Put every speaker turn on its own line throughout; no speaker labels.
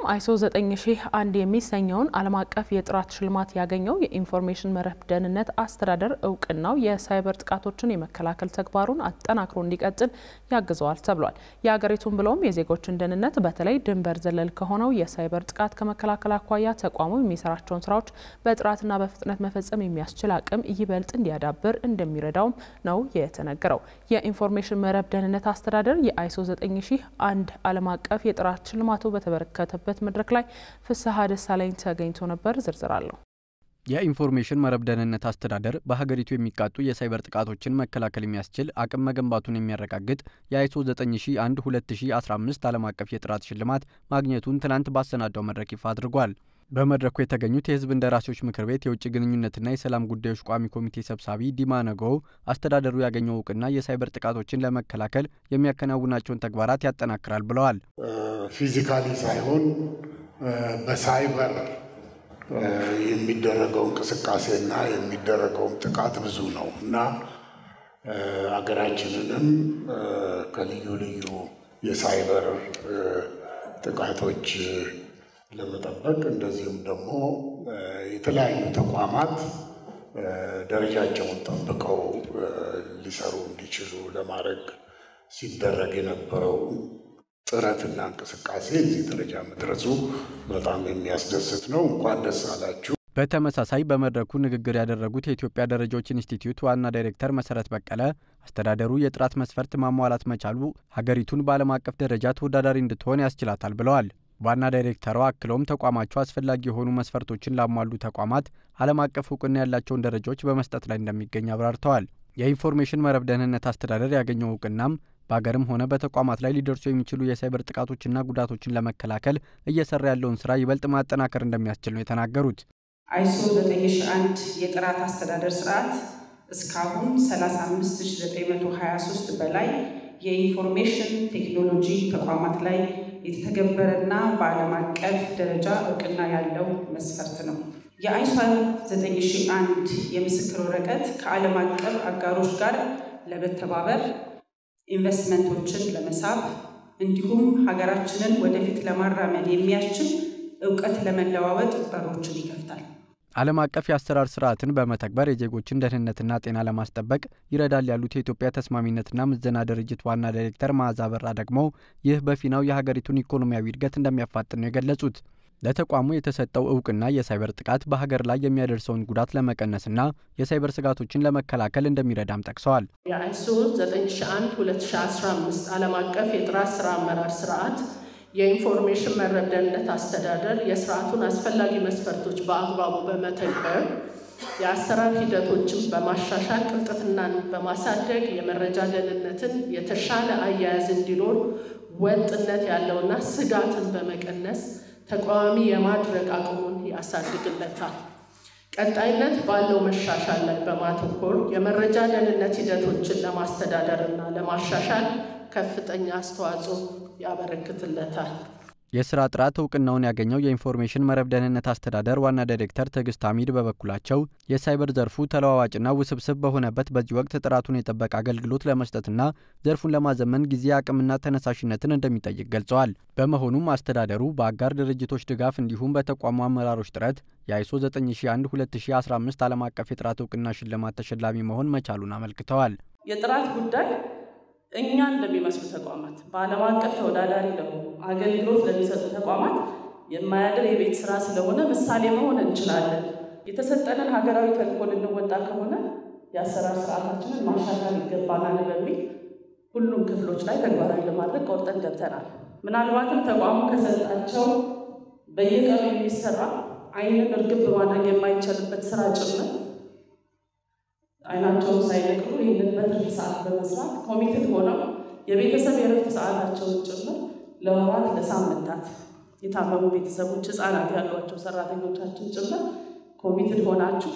አይሶ 9001 የሚሰኘውን ዓለም አቀፍ የጥራት ሽልማት ያገኘው የኢንፎርሜሽን መረብ ደህንነት አስተዳደር እውቅናው የሳይበር ጥቃቶችን የመከላከል ተግባሩን አጠናክሮ እንዲቀጥል ያግዘዋል ተብሏል። የሀገሪቱን ብሎም የዜጎችን ደህንነት በተለይ ድንበር ዘለል ከሆነው የሳይበር ጥቃት ከመከላከል አኳያ ተቋሙ የሚሰራቸውን ስራዎች በጥራትና በፍጥነት መፈጸም የሚያስችል አቅም ይበልጥ እንዲያዳብር እንደሚረዳውም ነው የተነገረው። የኢንፎርሜሽን መረብ ደህንነት አስተዳደር የአይሶ 9001 ዓለም አቀፍ የጥራት ሽልማቱ በተበረከተበት መድረክ ላይ ፍስሐ ደሳለኝ ተገኝቶ ነበር። ዝርዝር አለው።
የኢንፎርሜሽን መረብ ደህንነት አስተዳደር በሀገሪቱ የሚቃጡ የሳይበር ጥቃቶችን መከላከል የሚያስችል አቅም መገንባቱን የሚያረጋግጥ የአይሶ 9001/2015 ዓለም አቀፍ የጥራት ሽልማት ማግኘቱን ትናንት ባሰናዳው መድረክ ይፋ አድርጓል። በመድረኩ የተገኙት የህዝብ እንደራሴዎች ምክር ቤት የውጭ ግንኙነትና የሰላም ጉዳዮች ቋሚ ኮሚቴ ሰብሳቢ ዲማ ነገው አስተዳደሩ ያገኘው እውቅና የሳይበር ጥቃቶችን ለመከላከል የሚያከናውናቸውን ተግባራት ያጠናክራል ብለዋል።
ፊዚካሊ ሳይሆን በሳይበር የሚደረገው እንቅስቃሴና የሚደረገው ጥቃት ብዙ ነው እና አገራችንንም ከልዩ ልዩ የሳይበር ጥቃቶች ለመጠበቅ እንደዚሁም ደግሞ የተለያዩ ተቋማት ደረጃቸውን ጠብቀው ሊሰሩ እንዲችሉ ለማድረግ ሲደረግ የነበረው ጥረትና እንቅስቃሴ እዚህ ደረጃ መድረሱ በጣም የሚያስደስት ነው። እንኳን ደስ አላችሁ።
በተመሳሳይ በመድረኩ ንግግር ያደረጉት የኢትዮጵያ ደረጃዎች ኢንስቲትዩት ዋና ዳይሬክተር መሰረት በቀለ አስተዳደሩ የጥራት መስፈርት ማሟላት መቻሉ ሀገሪቱን በዓለም አቀፍ ደረጃ ተወዳዳሪ እንድትሆን ያስችላታል ብለዋል። ዋና ዳይሬክተሩ አክለውም ተቋማቸው አስፈላጊ የሆኑ መስፈርቶችን ላሟሉ ተቋማት ዓለም አቀፍ እውቅና ያላቸውን ደረጃዎች በመስጠት ላይ እንደሚገኝ አብራርተዋል። የኢንፎርሜሽን መረብ ደህንነት አስተዳደር ያገኘው እውቅናም በአገርም ሆነ በተቋማት ላይ ሊደርሱ የሚችሉ የሳይበር ጥቃቶችና ጉዳቶችን ለመከላከል እየሰራ ያለውን ስራ ይበልጥ ማጠናከር እንደሚያስችል ነው የተናገሩት።
አይሶ 9001 የጥራት አስተዳደር ስርዓት እስካሁን 35923 በላይ የኢንፎርሜሽን ቴክኖሎጂ ተቋማት ላይ የተተገበረና በዓለም አቀፍ ደረጃ እውቅና ያለው መስፈርት ነው። የአይሶ 9001 የምስክር ወረቀት ከዓለም አቀፍ አጋሮች ጋር ለመተባበር ኢንቨስትመንቶችን ለመሳብ እንዲሁም ሀገራችንን ወደፊት ለማራመድ የሚያስችል እውቀት ለመለዋወጥ በሮችን ይከፍታል።
ዓለም አቀፍ የአሰራር ስርዓትን በመተግበር የዜጎችን ደህንነትና ጤና ለማስጠበቅ ይረዳል ያሉት የኢትዮጵያ ተስማሚነትና ምዘና ድርጅት ዋና ዳይሬክተር መዓዛ በራ ደግሞ ይህ በፊናው የሀገሪቱን ኢኮኖሚያዊ እድገት እንደሚያፋጥን ነው የገለጹት። ለተቋሙ የተሰጠው እውቅና የሳይበር ጥቃት በሀገር ላይ የሚያደርሰውን ጉዳት ለመቀነስና የሳይበር ስጋቶችን ለመከላከል እንደሚረዳም ጠቅሰዋል።
የአይሶ 9001/2015 ዓለም አቀፍ የጥራት ስራ አመራር ስርዓት የኢንፎርሜሽን መረብ ደህንነት አስተዳደር የስርዓቱን አስፈላጊ መስፈርቶች በአግባቡ በመተግበር የአሰራር ሂደቶችን በማሻሻል ቅልጥፍናን በማሳደግ የመረጃ ደህንነትን የተሻለ አያያዝ እንዲኖር ወጥነት ያለውና ስጋትን በመቀነስ ተቋሚ የማድረግ አቅሙን ያሳድግለታል። ቀጣይነት ባለው መሻሻል ላይ በማተኮር የመረጃ ደህንነት ሂደቶችን ለማስተዳደርና ለማሻሻል ከፍተኛ አስተዋጽኦ ያበረክትለታል።
የስራ ጥራት እውቅናውን ያገኘው የኢንፎርሜሽን መረብ ደህንነት አስተዳደር ዋና ዳይሬክተር ትዕግስት ሐሚድ በበኩላቸው የሳይበር ዘርፉ ተለዋዋጭና ውስብስብ በሆነበት በዚህ ወቅት ጥራቱን የጠበቀ አገልግሎት ለመስጠትና ዘርፉን ለማዘመን ጊዜ አቅምና ተነሳሽነትን እንደሚጠይቅ ገልጸዋል። በመሆኑም አስተዳደሩ በአጋር ድርጅቶች ድጋፍ እንዲሁም በተቋሙ አመራሮች ጥረት የአይሶ 9001/2015 ዓለም አቀፍ የጥራት እውቅና ሽልማት ተሸላሚ መሆን መቻሉን አመልክተዋል።
የጥራት ጉዳይ እኛ እንደሚመስሉ ተቋማት በዓለም አቀፍ ተወዳዳሪ ለሆኑ አገልግሎት ለሚሰጡ ተቋማት የማያድር የቤት ስራ ስለሆነ ምሳሌ መሆን እንችላለን። የተሰጠንን ሀገራዊ ተልዕኮ ልንወጣ ከሆነ የአሰራር ስርዓታችንን ማሻሻል ይገባናል በሚል ሁሉም ክፍሎች ላይ ተግባራዊ ለማድረግ ቆርጠን ገብተናል። ምናልባትም ተቋሙ ከሰጣቸው በየቀኑ የሚሰራ አይንን እርግብ ማድረግ የማይቻልበት ስራ ጭምር አይናቸውን ሳይነቅሉ ይህንን በትርፍ ሰዓት በመስራት ኮሚትድ ሆነው የቤተሰብ የረፍት ሰዓታቸውን ጭምር ለወራት ለሳምንታት የታመሙ ቤተሰቦች ህፃናት ያሏቸው ሰራተኞቻችን ጭምር ኮሚትድ ሆናችሁ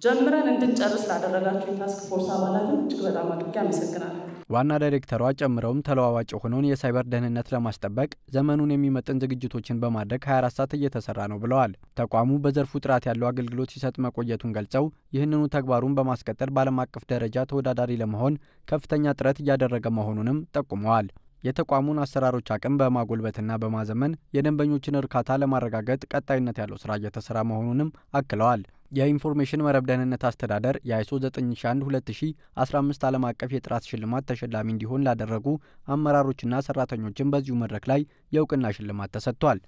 ጀምረን እንድንጨርስ ላደረጋችሁ የታስክ ፎርስ አባላትን እጅግ በጣም አድርጌ አመሰግናለሁ።
ዋና ዳይሬክተሯ ጨምረውም ተለዋዋጭ የሆነውን የሳይበር ደህንነት ለማስጠበቅ ዘመኑን የሚመጥን ዝግጅቶችን በማድረግ 24 ሰዓት እየተሰራ ነው ብለዋል። ተቋሙ በዘርፉ ጥራት ያለው አገልግሎት ሲሰጥ መቆየቱን ገልጸው ይህንኑ ተግባሩን በማስቀጠል በዓለም አቀፍ ደረጃ ተወዳዳሪ ለመሆን ከፍተኛ ጥረት እያደረገ መሆኑንም ጠቁመዋል። የተቋሙን አሰራሮች አቅም በማጎልበትና በማዘመን የደንበኞችን እርካታ ለማረጋገጥ ቀጣይነት ያለው ስራ እየተሰራ መሆኑንም አክለዋል። የኢንፎርሜሽን መረብ ደህንነት አስተዳደር የአይሶ 9001/2015 ዓለም አቀፍ የጥራት ሽልማት ተሸላሚ እንዲሆን ላደረጉ አመራሮችና ሰራተኞችን በዚሁ መድረክ ላይ የእውቅና ሽልማት ተሰጥቷል።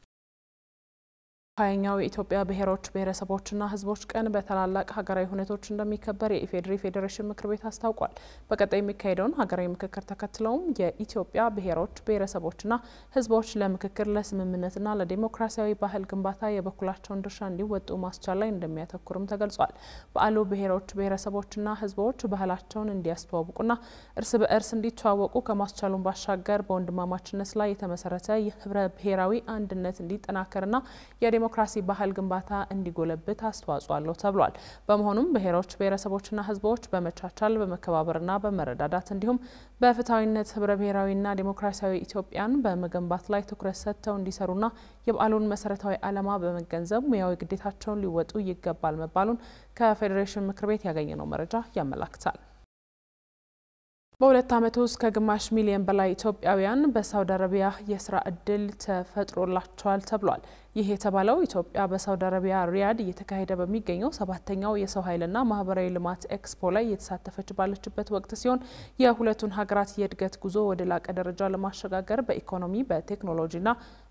20ኛው የኢትዮጵያ ብሔሮች ብሔረሰቦችና ሕዝቦች ቀን በታላላቅ ሀገራዊ ሁነቶች እንደሚከበር የኢፌዴሪ ፌዴሬሽን ምክር ቤት አስታውቋል። በቀጣይ የሚካሄደውን ሀገራዊ ምክክር ተከትለውም የኢትዮጵያ ብሔሮች ብሔረሰቦችና ሕዝቦች ለምክክር ለስምምነትና ለዲሞክራሲያዊ ባህል ግንባታ የበኩላቸውን ድርሻ እንዲወጡ ማስቻል ላይ እንደሚያተኩርም ተገልጿል። በዓሉ ብሔሮች ብሔረሰቦችና ሕዝቦች ባህላቸውን እንዲያስተዋውቁና እርስ በእርስ እንዲተዋወቁ ከማስቻሉን ባሻገር በወንድማማችነት ላይ የተመሰረተ የህብረ ብሔራዊ አንድነት እንዲጠናከርና ዲሞክራሲ ባህል ግንባታ እንዲጎለብት አስተዋጽኦ አለው ተብሏል። በመሆኑም ብሔሮች ብሔረሰቦችና ህዝቦች በመቻቻል በመከባበርና በመረዳዳት እንዲሁም በፍትሃዊነት ህብረ ብሔራዊና ዲሞክራሲያዊ ኢትዮጵያን በመገንባት ላይ ትኩረት ሰጥተው እንዲሰሩና የበዓሉን መሰረታዊ ዓላማ በመገንዘብ ሙያዊ ግዴታቸውን ሊወጡ ይገባል መባሉን ከፌዴሬሽን ምክር ቤት ያገኘነው መረጃ ያመላክታል። በሁለት ዓመት ውስጥ ከግማሽ ሚሊዮን በላይ ኢትዮጵያውያን በሳውዲ አረቢያ የስራ እድል ተፈጥሮላቸዋል ተብሏል። ይህ የተባለው ኢትዮጵያ በሳውዲ አረቢያ ሪያድ እየተካሄደ በሚገኘው 7ኛው የሰው ኃይልና ማህበራዊ ልማት ኤክስፖ ላይ እየተሳተፈች ባለችበት ወቅት ሲሆን የሁለቱን ሀገራት የእድገት ጉዞ ወደ ላቀ ደረጃ ለማሸጋገር በኢኮኖሚ በቴክኖሎጂና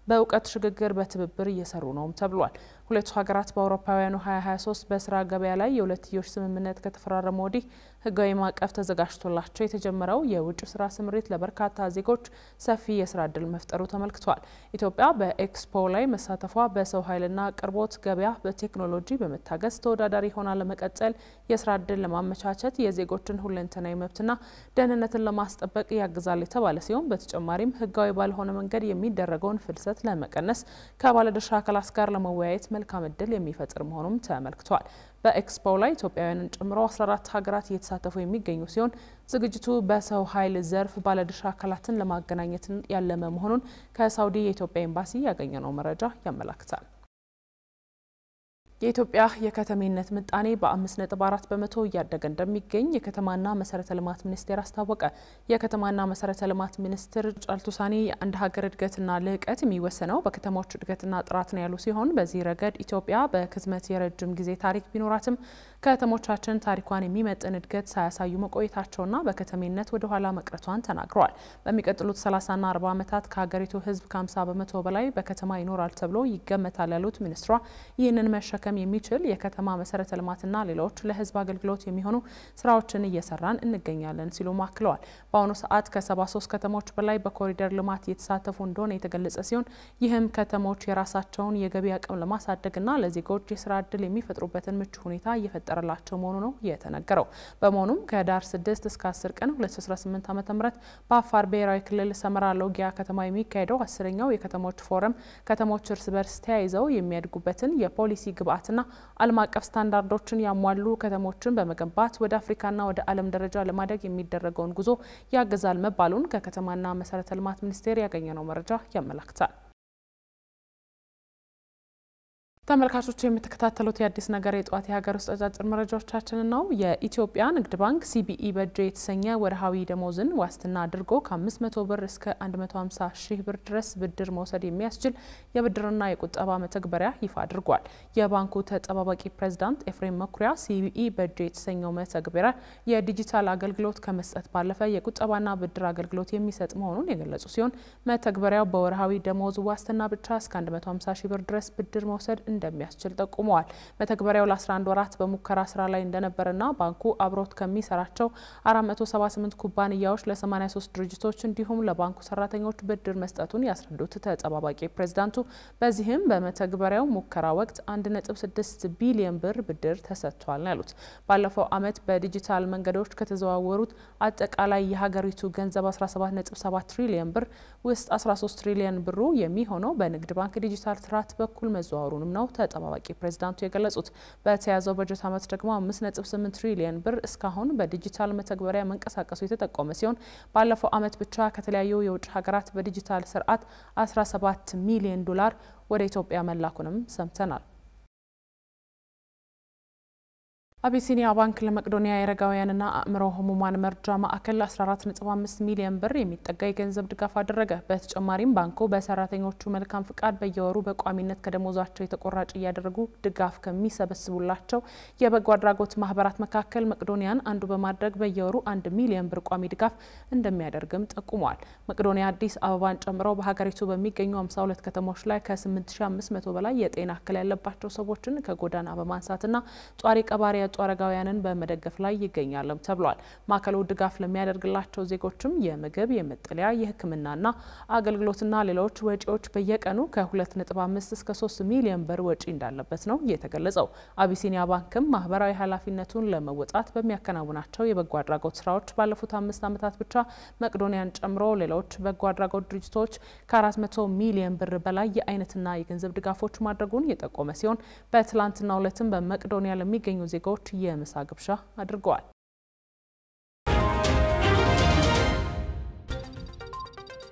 በእውቀት ሽግግር በትብብር እየሰሩ ነው ተብሏል። ሁለቱ ሀገራት በአውሮፓውያኑ 2023 በስራ ገበያ ላይ የሁለትዮሽ ስምምነት ከተፈራረሙ ወዲህ ህጋዊ ማዕቀፍ ተዘጋጅቶላቸው የተጀመረው የውጭ ስራ ስምሪት ለበርካታ ዜጎች ሰፊ የስራ እድል መፍጠሩ ተመልክቷል። ኢትዮጵያ በኤክስፖ ላይ መሳተፏ በሰው ኃይልና አቅርቦት ገበያ በቴክኖሎጂ በመታገዝ ተወዳዳሪ ሆና ለመቀጠል የስራ እድል ለማመቻቸት የዜጎችን ሁለንተናዊ መብትና ደህንነትን ለማስጠበቅ ያግዛል የተባለ ሲሆን በተጨማሪም ህጋዊ ባልሆነ መንገድ የሚደረገውን ፍልሰት ለመቀነስ ከባለድርሻ አካላት ጋር ለመወያየት መልካም እድል የሚፈጥር መሆኑም ተመልክቷል። በኤክስፖ ላይ ኢትዮጵያውያንን ጨምሮ 14 ሀገራት እየተሳተፉ የሚገኙ ሲሆን ዝግጅቱ በሰው ኃይል ዘርፍ ባለድርሻ አካላትን ለማገናኘት ያለመ መሆኑን ከሳውዲ የኢትዮጵያ ኤምባሲ ያገኘነው መረጃ ያመላክታል። የኢትዮጵያ የከተሜነት ምጣኔ በ5.4 በመቶ እያደገ እንደሚገኝ የከተማና መሰረተ ልማት ሚኒስቴር አስታወቀ። የከተማና መሰረተ ልማት ሚኒስትር ጫልቱ ሳኒ የአንድ ሀገር እድገትና ልዕቀት የሚወሰነው በከተሞች እድገትና ጥራት ነው ያሉ ሲሆን በዚህ ረገድ ኢትዮጵያ በክትመት የረጅም ጊዜ ታሪክ ቢኖራትም ከተሞቻችን ታሪኳን የሚመጥን እድገት ሳያሳዩ መቆየታቸውና በከተሜነት ወደ ኋላ መቅረቷን ተናግረዋል። በሚቀጥሉት 30ና 40 ዓመታት ከሀገሪቱ ሕዝብ ከ50 በመቶ በላይ በከተማ ይኖራል ተብሎ ይገመታል ያሉት ሚኒስትሯ ይህንን መሸከም የሚችል የከተማ መሰረተ ልማትና ሌሎች ለሕዝብ አገልግሎት የሚሆኑ ስራዎችን እየሰራን እንገኛለን ሲሉ አክለዋል። በአሁኑ ሰዓት ከ73 ከተሞች በላይ በኮሪደር ልማት እየተሳተፉ እንደሆነ የተገለጸ ሲሆን ይህም ከተሞች የራሳቸውን የገቢ አቅም ለማሳደግና ለዜጎች የስራ እድል የሚፈጥሩበትን ምቹ ሁኔታ እየፈጠረላቸው መሆኑ ነው የተነገረው። በመሆኑም ከህዳር 6 እስከ 10 ቀን 2018 ዓ.ም በአፋር ብሔራዊ ክልል ሰመራ ሎጊያ ከተማ የሚካሄደው 10ኛው የከተሞች ፎረም ከተሞች እርስ በርስ ተያይዘው የሚያድጉበትን የፖሊሲ ግብዓትና ዓለም አቀፍ ስታንዳርዶችን ያሟሉ ከተሞችን በመገንባት ወደ አፍሪካና ወደ ዓለም ደረጃ ለማደግ የሚደረገውን ጉዞ ያግዛል መባሉን ከከተማና መሰረተ ልማት ሚኒስቴር ያገኘነው መረጃ ያመላክታል። ተመልካቾች የምትከታተሉት የአዲስ ነገር የጧት የሀገር ውስጥ አጫጭር መረጃዎቻችንን ነው። የኢትዮጵያ ንግድ ባንክ ሲቢኢ በእጅ የተሰኘ ወርሃዊ ደሞዝን ዋስትና አድርጎ ከ500 ብር እስከ 150 ሺህ ብር ድረስ ብድር መውሰድ የሚያስችል የብድርና የቁጠባ መተግበሪያ ይፋ አድርጓል። የባንኩ ተጠባባቂ ፕሬዝዳንት ኤፍሬም መኩሪያ ሲቢኢ በእጅ የተሰኘው መተግበሪያ የዲጂታል አገልግሎት ከመስጠት ባለፈ የቁጠባና ብድር አገልግሎት የሚሰጥ መሆኑን የገለጹ ሲሆን መተግበሪያው በወርሃዊ ደሞዝ ዋስትና ብቻ እስከ 150 ሺህ ብር ድረስ ብድር መውሰድ እንደሚያስችል ጠቁመዋል። መተግበሪያው ለ11 ወራት በሙከራ ስራ ላይ እንደነበረና ባንኩ አብሮት ከሚሰራቸው 478 ኩባንያዎች ለ83 ድርጅቶች እንዲሁም ለባንኩ ሰራተኞች ብድር መስጠቱን ያስረዱት ተጠባባቂ ፕሬዝዳንቱ በዚህም በመተግበሪያው ሙከራ ወቅት 1.6 ቢሊዮን ብር ብድር ተሰጥቷል ያሉት ባለፈው ዓመት በዲጂታል መንገዶች ከተዘዋወሩት አጠቃላይ የሀገሪቱ ገንዘብ 17.7 ትሪሊዮን ብር ውስጥ 13 ትሪሊዮን ብሩ የሚሆነው በንግድ ባንክ ዲጂታል ስርዓት በኩል መዘዋወሩንም ነው ተጠባባቂ ፕሬዝዳንቱ የገለጹት። በተያዘው በጀት ዓመት ደግሞ 5.8 ትሪሊዮን ብር እስካሁን በዲጂታል መተግበሪያ መንቀሳቀሱ የተጠቆመ ሲሆን ባለፈው ዓመት ብቻ ከተለያዩ የውጭ ሀገራት በዲጂታል ስርዓት 17 ሚሊዮን ዶላር ወደ ኢትዮጵያ መላኩንም ሰምተናል። አቢሲኒያ ባንክ ለመቅዶኒያ የአረጋውያንና አእምሮ ህሙማን መርጃ ማዕከል 14.5 ሚሊዮን ብር የሚጠጋ የገንዘብ ድጋፍ አደረገ። በተጨማሪም ባንኩ በሰራተኞቹ መልካም ፍቃድ በየወሩ በቋሚነት ከደሞዛቸው የተቆራጭ እያደረጉ ድጋፍ ከሚሰበስቡላቸው የበጎ አድራጎት ማህበራት መካከል መቅዶኒያን አንዱ በማድረግ በየወሩ 1 ሚሊዮን ብር ቋሚ ድጋፍ እንደሚያደርግም ጠቁሟል። መቅዶኒያ አዲስ አበባን ጨምሮ በሀገሪቱ በሚገኙ 52 ከተሞች ላይ ከ8500 በላይ የጤና እክል ያለባቸው ሰዎችን ከጎዳና በማንሳትና ጧሪ ቀባሪ አረጋውያንን በመደገፍ ላይ ይገኛል ተብሏል። ማዕከሉ ድጋፍ ለሚያደርግላቸው ዜጎችም የምግብ፣ የመጠለያ፣ የሕክምናና አገልግሎትና ሌሎች ወጪዎች በየቀኑ ከ2.5 እስከ 3 ሚሊዮን ብር ወጪ እንዳለበት ነው የተገለጸው። አቢሲኒያ ባንክም ማህበራዊ ኃላፊነቱን ለመወጣት በሚያከናውናቸው የበጎ አድራጎት ስራዎች ባለፉት 5 ዓመታት ብቻ መቅዶኒያን ጨምሮ ሌሎች በጎ አድራጎት ድርጅቶች ከ400 ሚሊዮን ብር በላይ የአይነትና የገንዘብ ድጋፎች ማድረጉን የጠቆመ ሲሆን በትላንትናው ዕለትም በመቅዶኒያ ለሚገኙ ዜጎች የምሳ ግብዣ አድርገዋል።